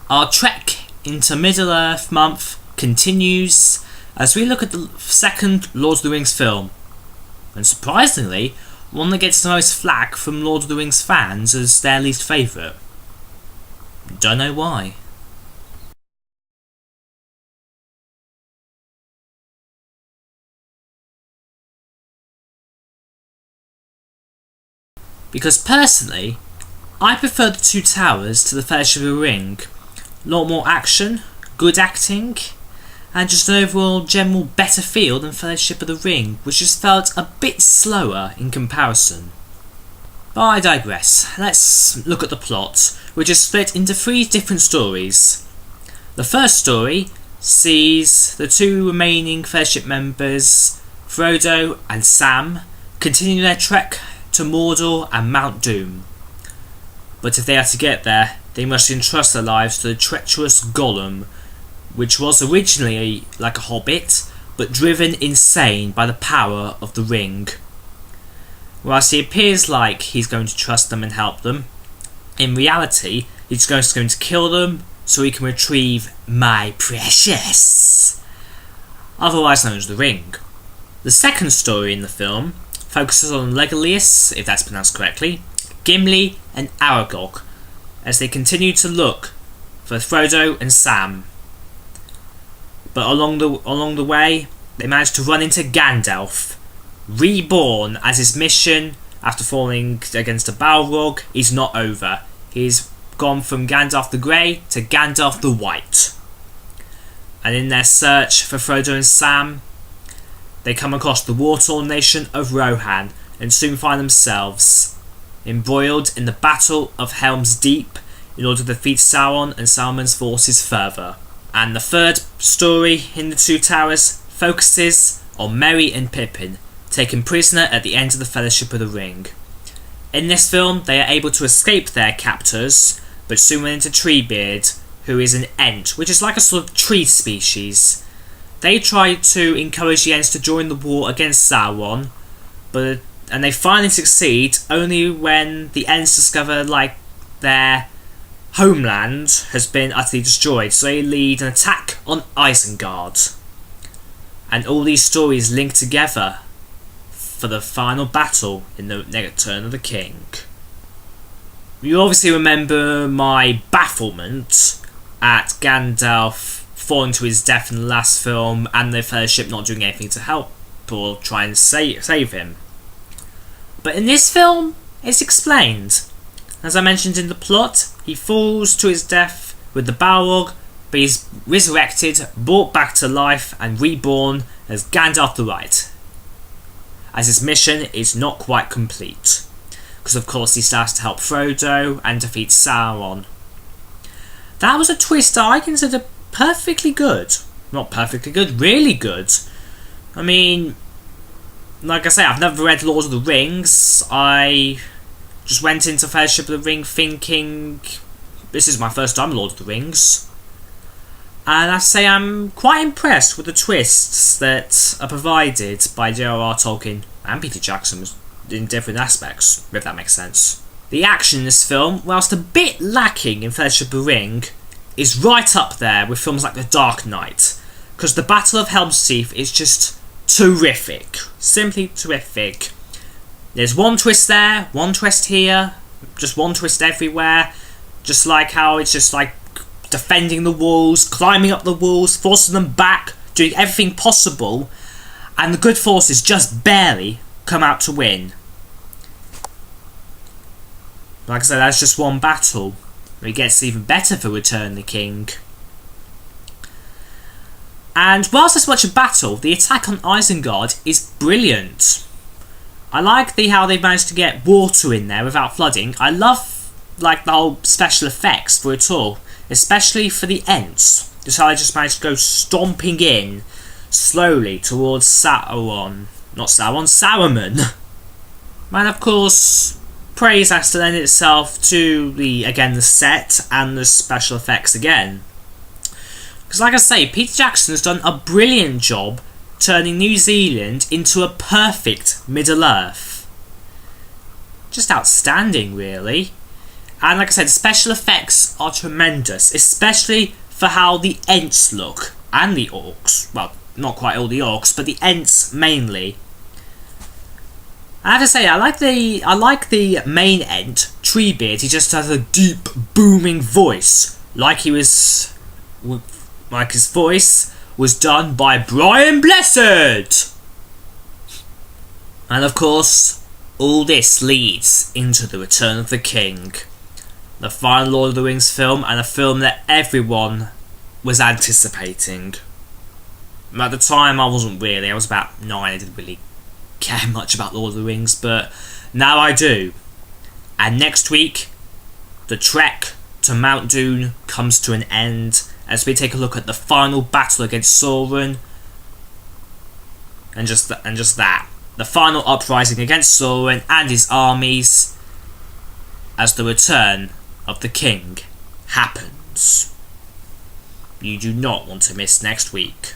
Our trek into Middle-earth month continues as we look at the second Lord of the Rings film, and surprisingly, one that gets the most flack from Lord of the Rings fans as their least favourite. Don't know why. Because personally, I prefer The Two Towers to The Fellowship of the Ring. A lot more action, good acting, and just an overall general better feel than Fellowship of the Ring, which just felt a bit slower in comparison. But I digress. Let's look at the plot, which is split into 3 different stories. The first story sees the 2 remaining Fellowship members, Frodo and Sam, continue their trek to Mordor and Mount Doom. But if they are to get there, they must entrust their lives to the treacherous Gollum, which was originally like a hobbit, but driven insane by the power of the ring. Whilst he appears like he's going to trust them and help them, in reality he's going to kill them so he can retrieve my precious, otherwise known as the ring. The second story in the film focuses on Legolas, if that's pronounced correctly, Gimli and Aragog, as they continue to look for Frodo and Sam. But along the way, they manage to run into Gandalf, reborn, as his mission, after falling against a Balrog, is not over. He's gone from Gandalf the Grey to Gandalf the White. And in their search for Frodo and Sam, they come across the war-torn nation of Rohan and soon find themselves embroiled in the Battle of Helm's Deep in order to defeat Sauron and Saruman's forces further. And the third story in The Two Towers focuses on Merry and Pippin, taken prisoner at the end of the Fellowship of the Ring. In this film, they are able to escape their captors, but soon run into Treebeard, who is an Ent, which is like a sort of tree species. They try to encourage the Ents to join the war against Sauron, and they finally succeed only when the Ents discover their homeland has been utterly destroyed, so they lead an attack on Isengard. And all these stories link together for the final battle in the Return of the King. You obviously remember my bafflement at Gandalf falling to his death in the last film and the Fellowship not doing anything to help or try and save him. But in this film, it's explained. As I mentioned in the plot, he falls to his death with the Balrog, but he's resurrected, brought back to life and reborn as Gandalf the White, as his mission is not quite complete, because of course he starts to help Frodo and defeat Sauron. That was a twist I consider perfectly good. Not perfectly good, really good. I mean, like I say, I've never read Lord of the Rings. I just went into Fellowship of the Ring thinking this is my first time Lord of the Rings. And I say I'm quite impressed with the twists that are provided by J.R.R. Tolkien and Peter Jackson in different aspects, if that makes sense. The action in this film, whilst a bit lacking in Fellowship of the Ring, is right up there with films like The Dark Knight, because the Battle of Helm's Deep is just terrific. Simply terrific. There's one twist there, one twist here, just one twist everywhere, just like how it's just like defending the walls, climbing up the walls, forcing them back, doing everything possible, and the good forces just barely come out to win. Like I said, that's just one battle. It gets even better for Return of the King. And whilst there's much a battle, the attack on Isengard is brilliant. I like how they've managed to get water in there without flooding. I love the whole special effects for it all, especially for the Ents. Just how they just managed to go stomping in slowly towards Saruman. And of course, praise has to lend itself to the set and the special effects again. Because like I say, Peter Jackson has done a brilliant job turning New Zealand into a perfect Middle-earth. Just outstanding, really. And like I said, special effects are tremendous, especially for how the Ents look, and the Orcs. Well, not quite all the Orcs, but the Ents mainly. I have to say, I like the main Ent, Treebeard. He just has a deep, booming voice, like his voice was done by Brian Blessed. And of course, all this leads into The Return of the King, the final Lord of the Rings film, and a film that everyone was anticipating. At the time, I wasn't really. I was about 9. I didn't really care much about Lord of the Rings, but now I do. And next week, the trek to Mount Doom comes to an end as we take a look at the final battle against Sauron, and just that, the final uprising against Sauron and his armies, as the return of the king happens. You do not want to miss next week.